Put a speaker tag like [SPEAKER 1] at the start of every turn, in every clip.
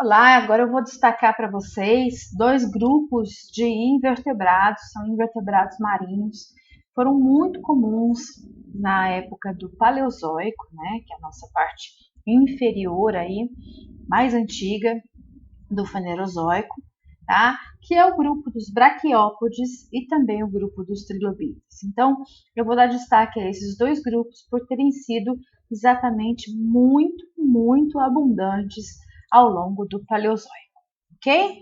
[SPEAKER 1] Olá, agora eu vou destacar para vocês dois grupos de invertebrados, são invertebrados marinhos, foram muito comuns na época do Paleozoico, né, que é a nossa parte inferior aí, mais antiga do Fanerozoico, tá? Que é o grupo dos braquiópodes e também o grupo dos trilobites. Então, eu vou dar destaque a esses dois grupos por terem sido exatamente muito abundantes ao longo do Paleozoico, ok?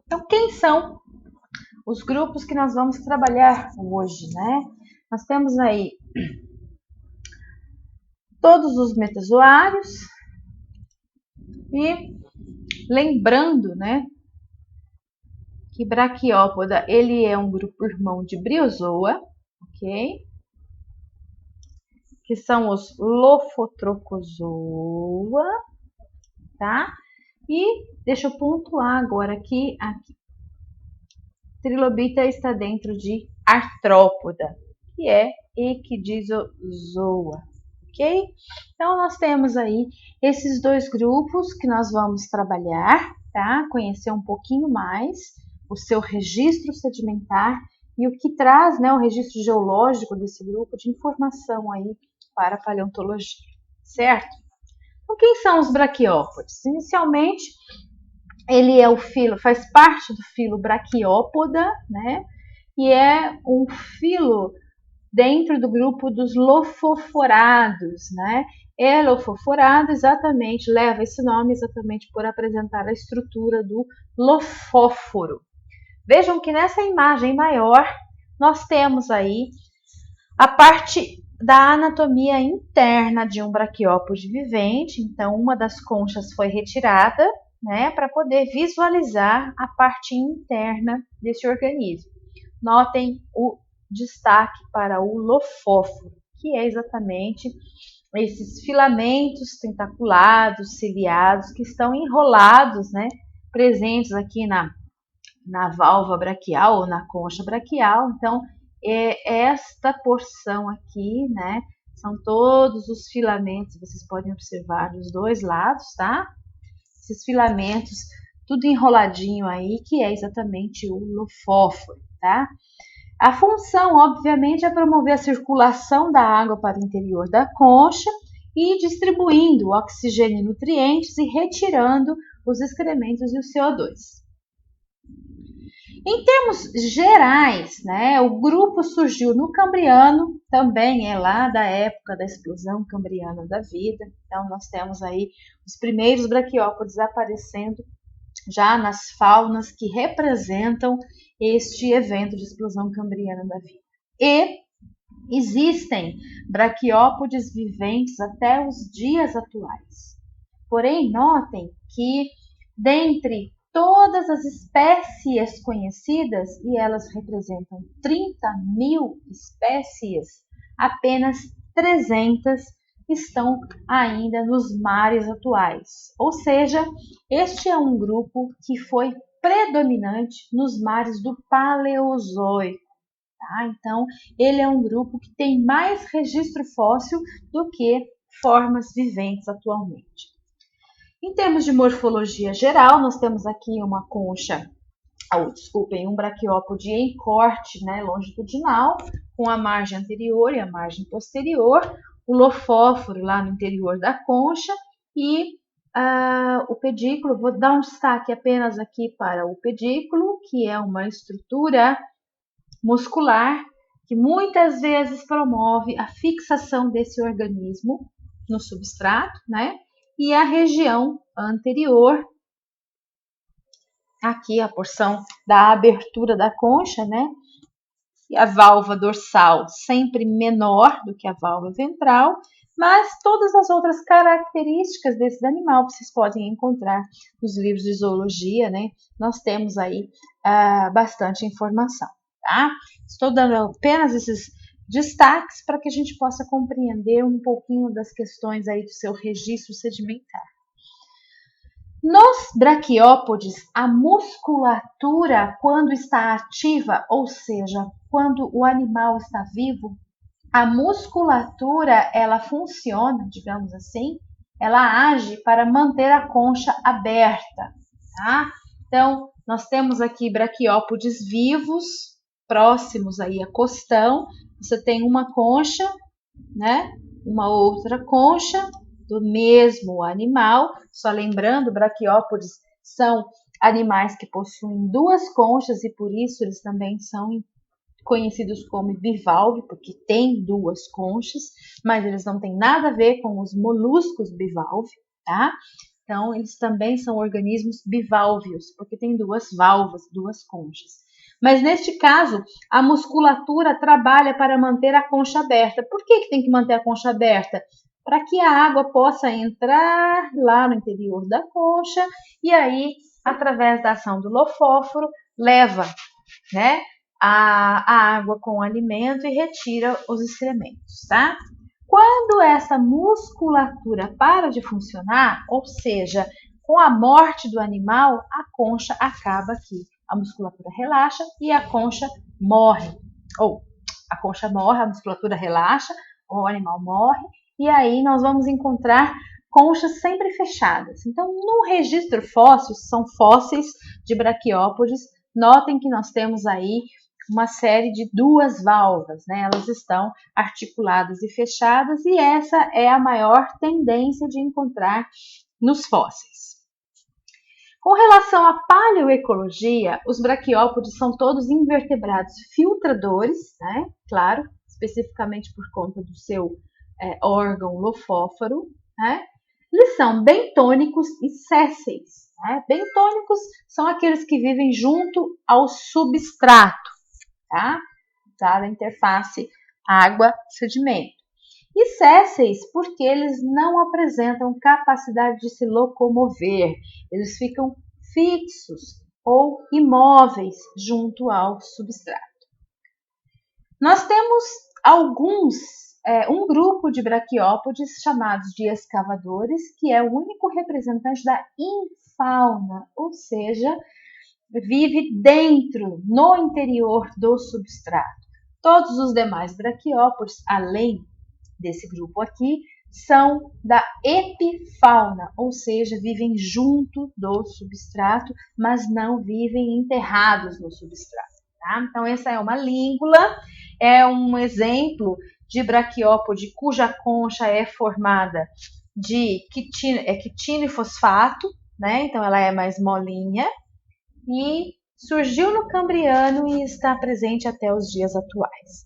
[SPEAKER 1] Então, quem são os grupos que nós vamos trabalhar hoje, né? Nós temos aí todos os metazoários e lembrando, né, que Braquiópoda, ele é um grupo irmão de Briozoa, ok? Que são os Lophotrochozoa, tá? E deixa eu pontuar agora aqui. Trilobita está dentro de Artrópoda, que é Equidizozoa, ok? Então, nós temos aí esses dois grupos que nós vamos trabalhar, tá? Conhecer um pouquinho mais o seu registro sedimentar e o que traz, né, o registro geológico desse grupo de informação aí para a paleontologia, certo? Então, quem são os braquiópodes? Inicialmente, ele é o filo, faz parte do filo Braquiópoda, né? E é um filo dentro do grupo dos lofoforados, né? É lofoforado exatamente, leva esse nome exatamente por apresentar a estrutura do lofóforo. Vejam que nessa imagem maior nós temos aí a parte da anatomia interna de um braquiópode vivente. Então, uma das conchas foi retirada, né, para poder visualizar a parte interna desse organismo. Notem o destaque para o lofóforo, que é exatamente esses filamentos tentaculados, ciliados, que estão enrolados, né, presentes aqui na válvula braquial ou na concha braquial. Então, esta porção aqui, né, são todos os filamentos, vocês podem observar dos dois lados, tá? Esses filamentos, tudo enroladinho aí, que é exatamente o lofóforo, tá? A função, obviamente, é promover a circulação da água para o interior da concha e distribuindo oxigênio e nutrientes e retirando os excrementos e o CO2. Em termos gerais, né, o grupo surgiu no Cambriano, também é lá da época da explosão cambriana da vida. Então, nós temos aí os primeiros braquiópodes aparecendo já nas faunas que representam este evento de explosão cambriana da vida. E existem braquiópodes viventes até os dias atuais. Porém, notem que dentre todas as espécies conhecidas, e elas representam 30.000 espécies, apenas 300 estão ainda nos mares atuais. Ou seja, este é um grupo que foi predominante nos mares do Paleozoico. Tá? Então, ele é um grupo que tem mais registro fóssil do que formas viventes atualmente. Em termos de morfologia geral, nós temos aqui uma concha, um braquiópode em corte, né, longitudinal, com a margem anterior e a margem posterior, o lofóforo lá no interior da concha e o pedículo. Vou dar um destaque apenas aqui para o pedículo, que é uma estrutura muscular que muitas vezes promove a fixação desse organismo no substrato, né? E a região anterior, aqui a porção da abertura da concha, né? E a válvula dorsal sempre menor do que a válvula ventral, mas todas as outras características desse animal vocês podem encontrar nos livros de zoologia, né? Nós temos aí bastante informação, tá? Estou dando apenas esses destaques para que a gente possa compreender um pouquinho das questões aí do seu registro sedimentar. Nos braquiópodes, a musculatura, quando está ativa, ou seja, quando o animal está vivo, a musculatura ela funciona, digamos assim, ela age para manter a concha aberta, tá? Então, nós temos aqui braquiópodes vivos, próximos aí a costão. Você tem uma concha, né? Uma outra concha do mesmo animal. Só lembrando, braquiópodes são animais que possuem duas conchas e por isso eles também são conhecidos como bivalve, porque tem duas conchas, mas eles não têm nada a ver com os moluscos bivalve, tá? Então, eles também são organismos bivalvídeos, porque tem duas valvas, duas conchas. Mas neste caso, a musculatura trabalha para manter a concha aberta. Por que tem que manter a concha aberta? Para que a água possa entrar lá no interior da concha e aí, através da ação do lofóforo, leva, né, a água com o alimento e retira os excrementos, tá? Quando essa musculatura para de funcionar, ou seja, com a morte do animal, a concha acaba aqui. A musculatura relaxa e a concha morre. Ou a concha morre, a musculatura relaxa, o animal morre, e aí nós vamos encontrar conchas sempre fechadas. Então, no registro fóssil, são fósseis de braquiópodes. Notem que nós temos aí uma série de duas valvas, né? Elas estão articuladas e fechadas, e essa é a maior tendência de encontrar nos fósseis. Com relação à paleoecologia, os braquiópodes são todos invertebrados filtradores, né? Claro, especificamente por conta do seu órgão lofóforo, né? Eles são bentônicos e sésseis, né? Bentônicos são aqueles que vivem junto ao substrato, tá? Da interface água-sedimento. E sésseis, porque eles não apresentam capacidade de se locomover, eles ficam fixos ou imóveis junto ao substrato. Nós temos um grupo de braquiópodes chamados de escavadores, que é o único representante da infauna, ou seja, vive dentro, no interior do substrato. Todos os demais braquiópodes, além desse grupo aqui, são da epifauna, ou seja, vivem junto do substrato, mas não vivem enterrados no substrato. Tá? Então, essa é uma língula, é um exemplo de braquiópode cuja concha é formada de quitina e fosfato, né? Então ela é mais molinha, e surgiu no Cambriano e está presente até os dias atuais.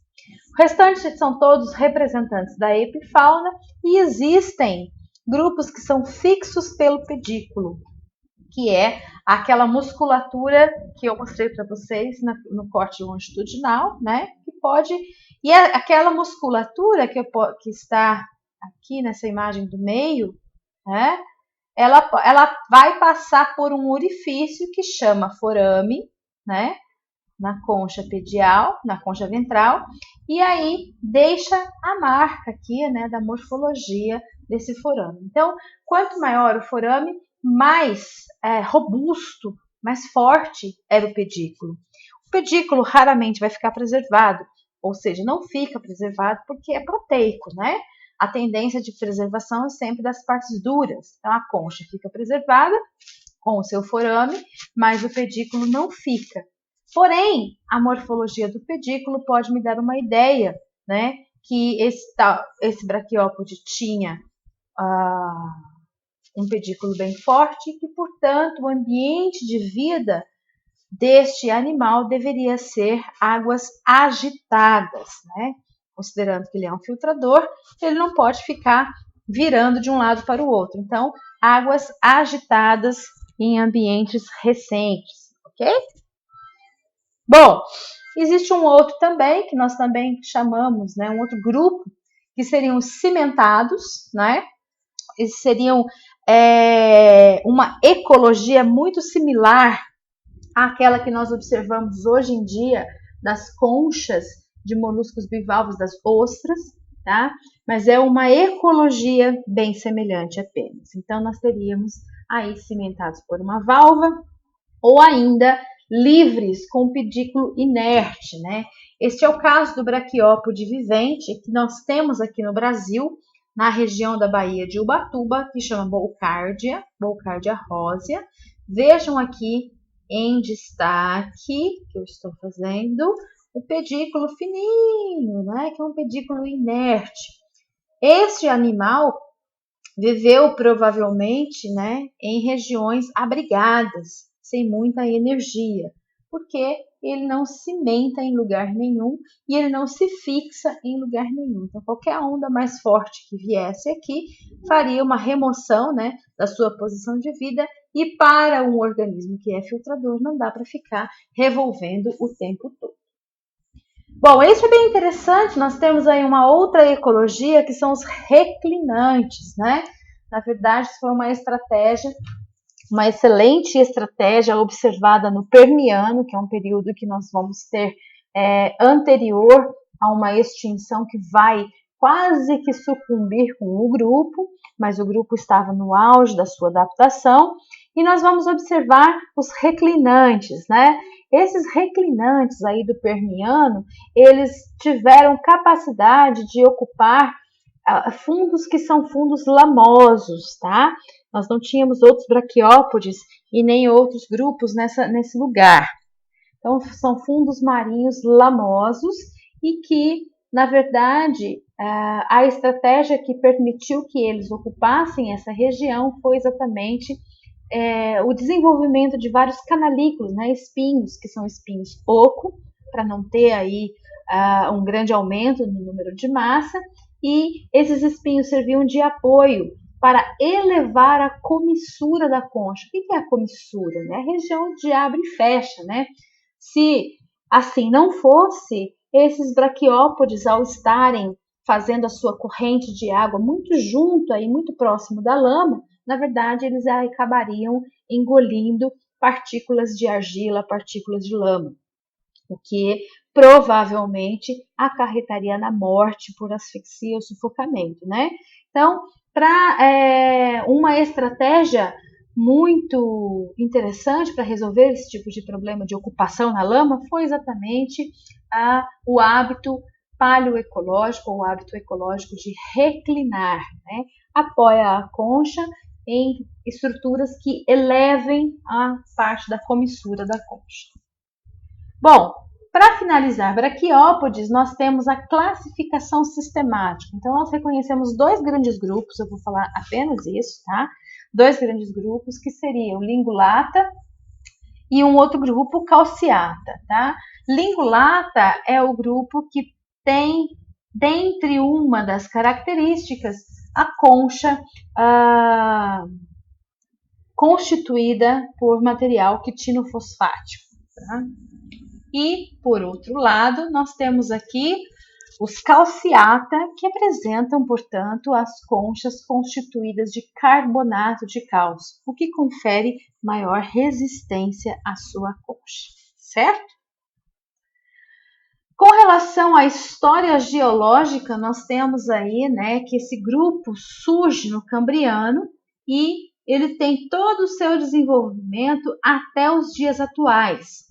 [SPEAKER 1] O restante são todos representantes da epifauna e existem grupos que são fixos pelo pedículo, que é aquela musculatura que eu mostrei para vocês no corte longitudinal, né? Que pode, e aquela musculatura que está aqui nessa imagem do meio, né? Ela vai passar por um orifício que chama forame, né? Na concha pedial, na concha ventral, e aí deixa a marca aqui, né, da morfologia desse forame. Então, quanto maior o forame, mais robusto, mais forte era o pedículo. O pedículo raramente vai ficar preservado, ou seja, não fica preservado porque é proteico, né? A tendência de preservação é sempre das partes duras. Então, a concha fica preservada com o seu forame, mas o pedículo não fica. Porém, a morfologia do pedículo pode me dar uma ideia, né, que esse braquiópode tinha um pedículo bem forte e que, portanto, o ambiente de vida deste animal deveria ser águas agitadas, né? Considerando que ele é um filtrador, ele não pode ficar virando de um lado para o outro. Então, águas agitadas em ambientes recentes, ok? Bom, existe um outro também, que nós também chamamos, né, um outro grupo, que seriam os cimentados, né? Eles seriam uma ecologia muito similar àquela que nós observamos hoje em dia das conchas de moluscos bivalves, das ostras, tá? Mas é uma ecologia bem semelhante apenas. Então, nós teríamos aí cimentados por uma valva ou ainda livres com pedículo inerte, né? Este é o caso do braquiópode vivente que nós temos aqui no Brasil, na região da Baía de Ubatuba, que chama Bolcardia rósea. Vejam aqui em destaque, que eu estou fazendo, o pedículo fininho, né, que é um pedículo inerte. Este animal viveu provavelmente, né, em regiões abrigadas, sem muita energia, porque ele não cimenta em lugar nenhum e ele não se fixa em lugar nenhum. Então, qualquer onda mais forte que viesse aqui faria uma remoção, né, da sua posição de vida, e para um organismo que é filtrador não dá para ficar revolvendo o tempo todo. Bom, isso é bem interessante. Nós temos aí uma outra ecologia que são os reclinantes, né? Na verdade, isso foi uma estratégia, uma excelente estratégia observada no Permiano, que é um período que nós vamos ter anterior a uma extinção que vai quase que sucumbir com o grupo, mas o grupo estava no auge da sua adaptação, e nós vamos observar os reclinantes, né? Esses reclinantes aí do Permiano, eles tiveram capacidade de ocupar fundos que são fundos lamosos, tá? Nós não tínhamos outros braquiópodes e nem outros grupos nesse lugar. Então, são fundos marinhos lamosos e que, na verdade, a estratégia que permitiu que eles ocupassem essa região foi exatamente o desenvolvimento de vários canalículos, né, espinhos, que são espinhos oco, para não ter aí um grande aumento no número de massa, e esses espinhos serviam de apoio para elevar a comissura da concha. O que é a comissura? É a região de abre e fecha, né? Se assim não fosse, esses braquiópodes, ao estarem fazendo a sua corrente de água muito junto, aí, muito próximo da lama, na verdade, eles acabariam engolindo partículas de argila, partículas de lama, o que provavelmente acarretaria na morte por asfixia ou sufocamento, né? Então, para uma estratégia muito interessante para resolver esse tipo de problema de ocupação na lama foi exatamente o hábito paleoecológico, ou o hábito ecológico de reclinar, né? Apoia a concha em estruturas que elevem a parte da comissura da concha. Bom, para finalizar braquiópodes, nós temos a classificação sistemática. Então, nós reconhecemos dois grandes grupos, eu vou falar apenas isso, tá? Dois grandes grupos, que seriam Lingulata e um outro grupo, Calciata, tá? Lingulata é o grupo que tem, dentre uma das características, a concha constituída por material quitinofosfático, tá? E, por outro lado, nós temos aqui os calciata, que apresentam, portanto, as conchas constituídas de carbonato de cálcio, o que confere maior resistência à sua concha, certo? Com relação à história geológica, nós temos aí, né, que esse grupo surge no Cambriano e ele tem todo o seu desenvolvimento até os dias atuais,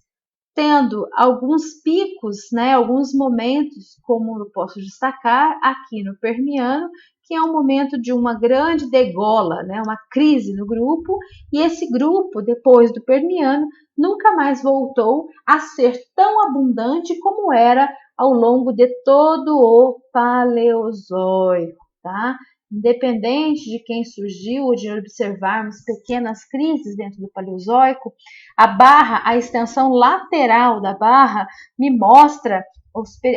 [SPEAKER 1] tendo alguns picos, né, alguns momentos, como eu posso destacar aqui no Permiano, que é um momento de uma grande degola, né, uma crise no grupo, e esse grupo, depois do Permiano, nunca mais voltou a ser tão abundante como era ao longo de todo o Paleozoico, tá? Independente de quem surgiu ou de observarmos pequenas crises dentro do Paleozoico, a extensão lateral da barra me mostra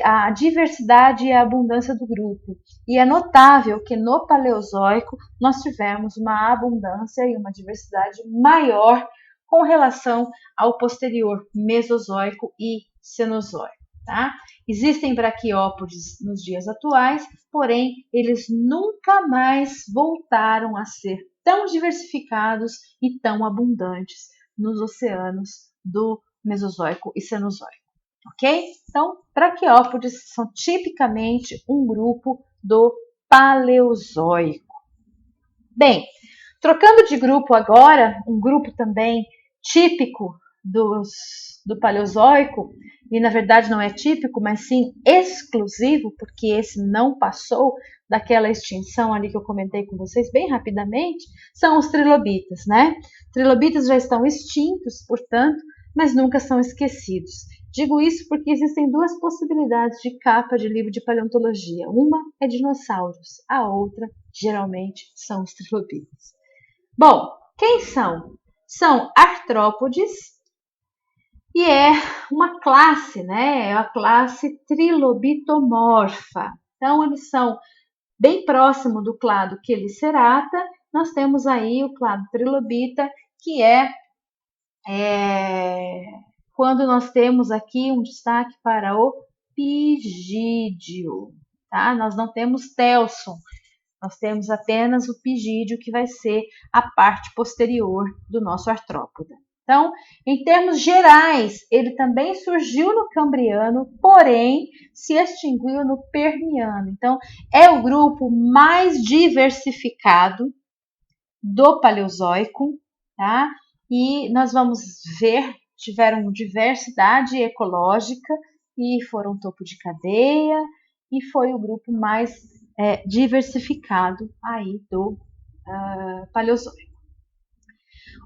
[SPEAKER 1] a diversidade e a abundância do grupo. E é notável que no Paleozoico nós tivemos uma abundância e uma diversidade maior com relação ao posterior Mesozoico e Cenozoico, tá? Existem braquiópodes nos dias atuais, porém eles nunca mais voltaram a ser tão diversificados e tão abundantes nos oceanos do Mesozoico e Cenozoico, ok? Então, braquiópodes são tipicamente um grupo do Paleozoico. Bem, trocando de grupo agora, um grupo também típico dos do Paleozoico, e na verdade não é típico, mas sim exclusivo, porque esse não passou daquela extinção ali que eu comentei com vocês bem rapidamente, são os trilobitas, né? Trilobitas já estão extintos, portanto, mas nunca são esquecidos. Digo isso porque existem duas possibilidades de capa de livro de paleontologia. Uma é dinossauros, a outra, geralmente, são os trilobitas. Bom, quem são? São artrópodes e é uma classe, né? É a classe trilobitomorfa. Então, eles são bem próximo do clado Chelicerata. Nós temos aí o clado trilobita, que é quando nós temos aqui um destaque para o pigídeo, tá? Nós não temos telson, nós temos apenas o pigídeo, que vai ser a parte posterior do nosso artrópoda. Então, em termos gerais, ele também surgiu no Cambriano, porém se extinguiu no Permiano. Então, é o grupo mais diversificado do Paleozoico, tá? E nós vamos ver, tiveram diversidade ecológica e foram topo de cadeia, e foi o grupo mais diversificado aí do Paleozoico.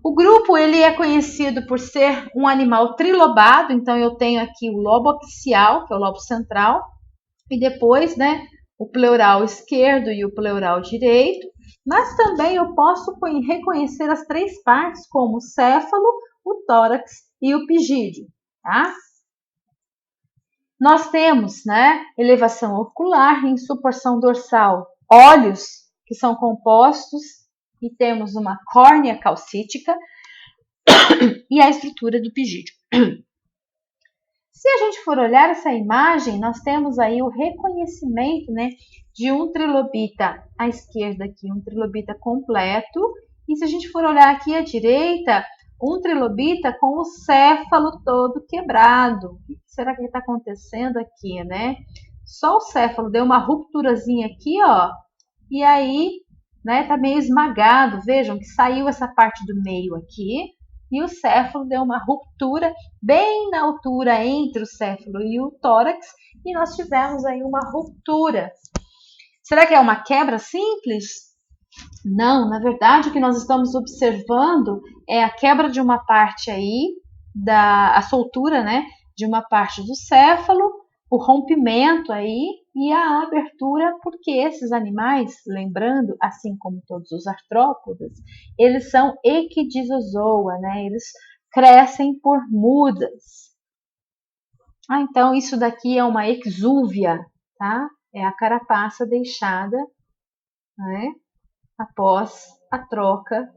[SPEAKER 1] O grupo ele é conhecido por ser um animal trilobado, então eu tenho aqui o lobo axial, que é o lobo central, e depois, né, o pleural esquerdo e o pleural direito, mas também eu posso reconhecer as três partes como o céfalo, o tórax e o pigídeo, tá? Nós temos, né, elevação ocular, insuporção dorsal, olhos que são compostos, e temos uma córnea calcítica e a estrutura do pigídeo. Se a gente for olhar essa imagem, nós temos aí o reconhecimento, né, de um trilobita à esquerda aqui, um trilobita completo, e se a gente for olhar aqui à direita, um trilobita com o céfalo todo quebrado. O que será que está acontecendo aqui, né? Só o céfalo deu uma rupturazinha aqui, ó, e aí, né, tá meio esmagado. Vejam que saiu essa parte do meio aqui, e o céfalo deu uma ruptura bem na altura entre o céfalo e o tórax, e nós tivemos aí uma ruptura. Será que é uma quebra simples? Não, na verdade o que nós estamos observando é a quebra de uma parte aí, a soltura, né, de uma parte do céfalo, o rompimento aí e a abertura, porque esses animais, lembrando, assim como todos os artrópodes, eles são equidizozoa, né, eles crescem por mudas. Então isso daqui é uma exúvia, tá? É a carapaça deixada, né, após a troca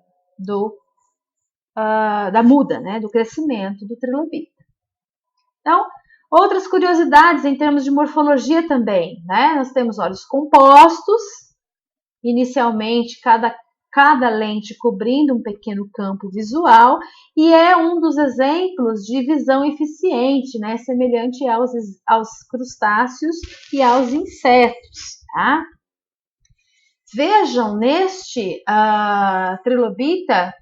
[SPEAKER 1] da muda, né, do crescimento do trilobita. Então, outras curiosidades em termos de morfologia também, né? Nós temos olhos compostos, inicialmente cada lente cobrindo um pequeno campo visual, e é um dos exemplos de visão eficiente, né, semelhante aos crustáceos e aos insetos, tá? Vejam, neste trilobita,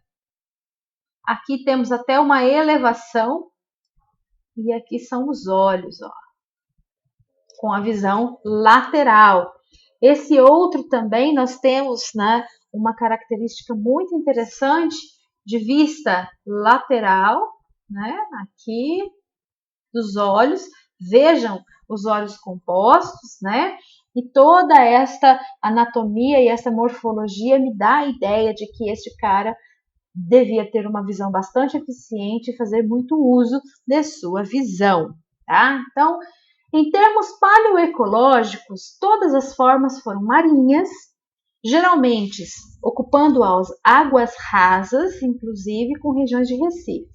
[SPEAKER 1] aqui temos até uma elevação, e aqui são os olhos, ó, com a visão lateral. Esse outro também nós temos, né, uma característica muito interessante de vista lateral, né, aqui dos olhos. Vejam os olhos compostos, né? E toda esta anatomia e essa morfologia me dá a ideia de que este cara devia ter uma visão bastante eficiente e fazer muito uso de sua visão, tá? Então, em termos paleoecológicos, todas as formas foram marinhas, geralmente ocupando as águas rasas, inclusive com regiões de recife.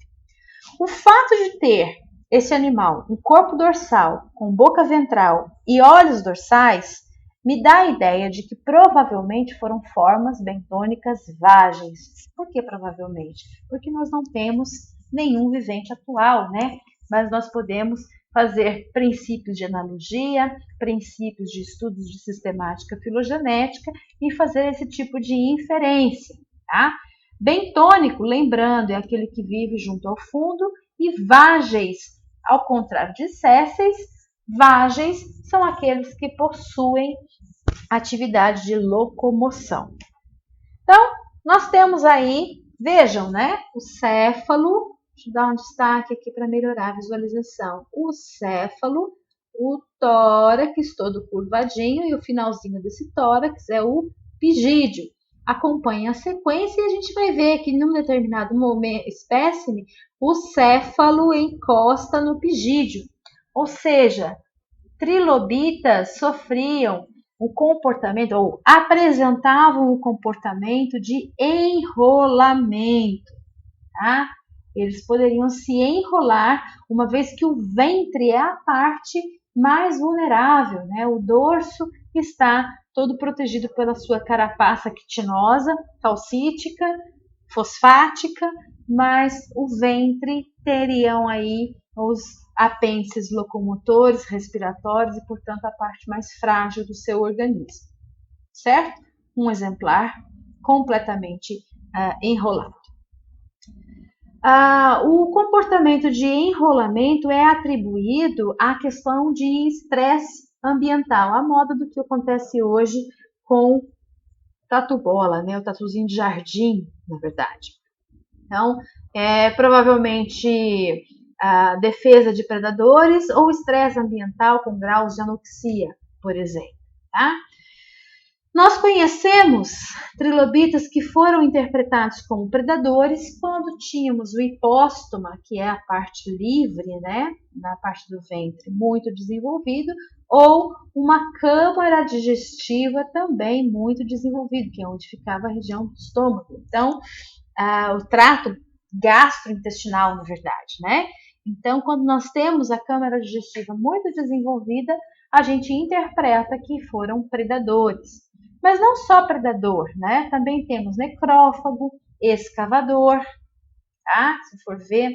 [SPEAKER 1] O fato de ter esse animal um corpo dorsal com boca ventral e olhos dorsais me dá a ideia de que provavelmente foram formas bentônicas vagens. Por que provavelmente? Porque nós não temos nenhum vivente atual, né? Mas nós podemos fazer princípios de analogia, princípios de estudos de sistemática filogenética e fazer esse tipo de inferência, tá? Bentônico, lembrando, é aquele que vive junto ao fundo, e vágeis, ao contrário de sésseis, vágeis são aqueles que possuem atividade de locomoção. Então, nós temos aí, vejam, né? O céfalo, deixa eu dar um destaque aqui para melhorar a visualização. O céfalo, o tórax todo curvadinho e o finalzinho desse tórax é o pigídeo. Acompanhe a sequência e a gente vai ver que num determinado momento, espécime, o céfalo encosta no pigídeo. Ou seja, trilobitas sofriam o comportamento, ou apresentavam o comportamento de enrolamento, tá? Eles poderiam se enrolar, uma vez que o ventre é a parte mais vulnerável, né? O dorso está todo protegido pela sua carapaça quitinosa, calcítica, fosfática, mas o ventre teriam aí os apêndices locomotores, respiratórios e, portanto, a parte mais frágil do seu organismo, certo? Um exemplar completamente enrolado. O comportamento de enrolamento é atribuído à questão de estresse ambiental, à moda do que acontece hoje com tatu-bola, né? O tatuzinho de jardim, na verdade. Então, provavelmente a defesa de predadores ou estresse ambiental com graus de anoxia, por exemplo. Tá? Nós conhecemos trilobitas que foram interpretados como predadores quando tínhamos o hipóstoma, que é a parte livre, né, na parte do ventre, muito desenvolvido, ou uma câmara digestiva também muito desenvolvida, que é onde ficava a região do estômago. Então, o trato gastrointestinal, na verdade, né? Então, quando nós temos a câmara digestiva muito desenvolvida, a gente interpreta que foram predadores. Mas não só predador, né? Também temos necrófago, escavador, tá? Se for ver,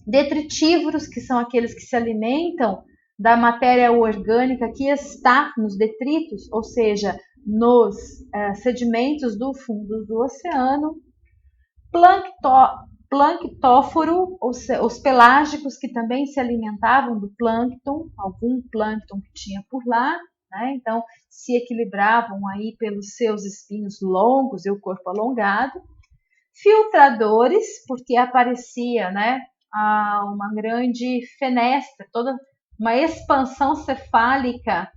[SPEAKER 1] detritívoros, que são aqueles que se alimentam da matéria orgânica que está nos detritos, ou seja, nos sedimentos do fundo do oceano, planctóforo, os pelágicos que também se alimentavam do plâncton, algum plâncton que tinha por lá, né? Então se equilibravam aí pelos seus espinhos longos e o corpo alongado. Filtradores, porque aparecia, né, uma grande fenestra, toda uma expansão cefálica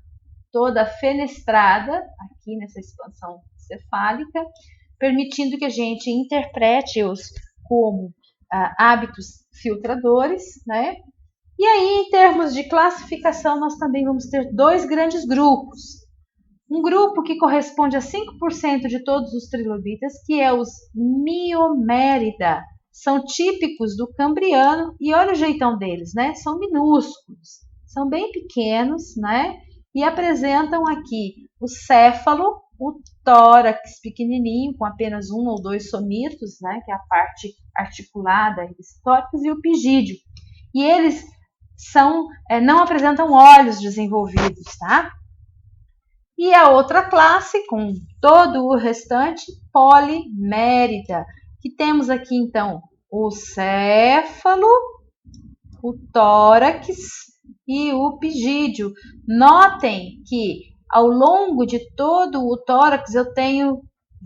[SPEAKER 1] toda fenestrada aqui nessa expansão cefálica, permitindo que a gente interprete-os como hábitos filtradores, né? E aí, em termos de classificação, nós também vamos ter dois grandes grupos. Um grupo que corresponde a 5% de todos os trilobitas, que é os Miomérida. São típicos do Cambriano e olha o jeitão deles, né? São minúsculos, são bem pequenos, né? E apresentam aqui o céfalo, o tórax pequenininho, com apenas 1 ou 2 somitos, né? Que é a parte articulada desse tórax, e o pigídeo. E eles não apresentam olhos desenvolvidos, tá? E a outra classe, com todo o restante, Polimérida, que temos aqui então o céfalo, o tórax e o pigídeo. Notem que ao longo de todo o tórax eu tenho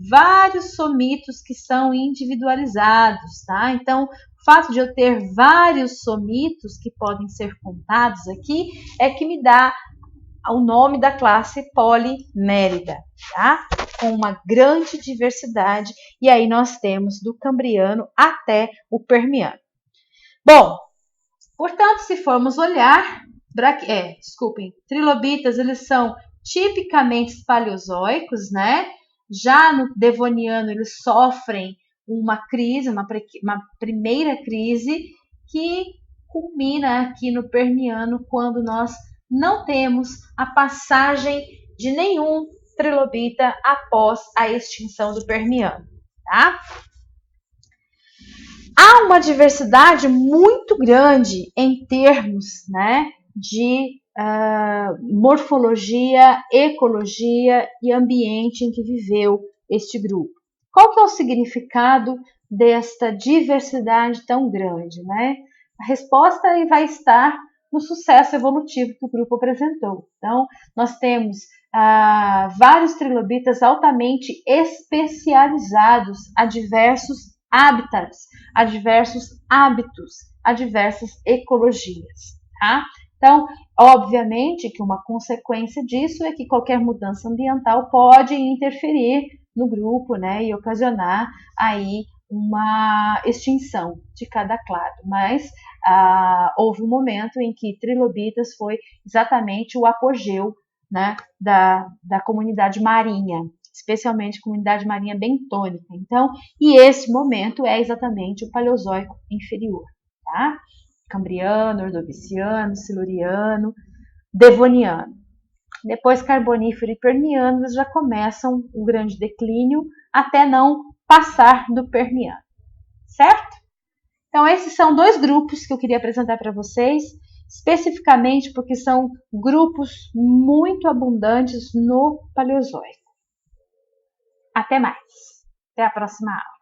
[SPEAKER 1] vários somitos que são individualizados, tá? Então, o fato de eu ter vários somitos que podem ser contados aqui é que me dá o nome da classe Polimérida, tá? Com uma grande diversidade, e aí nós temos do Cambriano até o Permiano. Bom, portanto, se formos olhar, trilobitas, eles são tipicamente paleozoicos, né? Já no Devoniano, eles sofrem uma crise, uma primeira crise, que culmina aqui no Permiano, quando nós não temos a passagem de nenhum trilobita após a extinção do Permiano, tá? Há uma diversidade muito grande em termos, né, de morfologia, ecologia e ambiente em que viveu este grupo. Qual que é o significado desta diversidade tão grande, né? A resposta aí vai estar no sucesso evolutivo que o grupo apresentou. Então, nós temos vários trilobitas altamente especializados a diversos hábitats, a diversos hábitos, a diversas ecologias, tá? Então, obviamente que uma consequência disso é que qualquer mudança ambiental pode interferir no grupo, né, e ocasionar aí uma extinção de cada clado, mas houve um momento em que trilobitas foi exatamente o apogeu, né, da comunidade marinha, especialmente comunidade marinha bentônica. Então, e esse momento é exatamente o Paleozoico inferior, tá? Cambriano, Ordoviciano, Siluriano, Devoniano. Depois Carbonífero e Permiano já começam um grande declínio até não passar do Permiano, certo? Então esses são dois grupos que eu queria apresentar para vocês, especificamente porque são grupos muito abundantes no Paleozoico. Até mais. Até a próxima aula.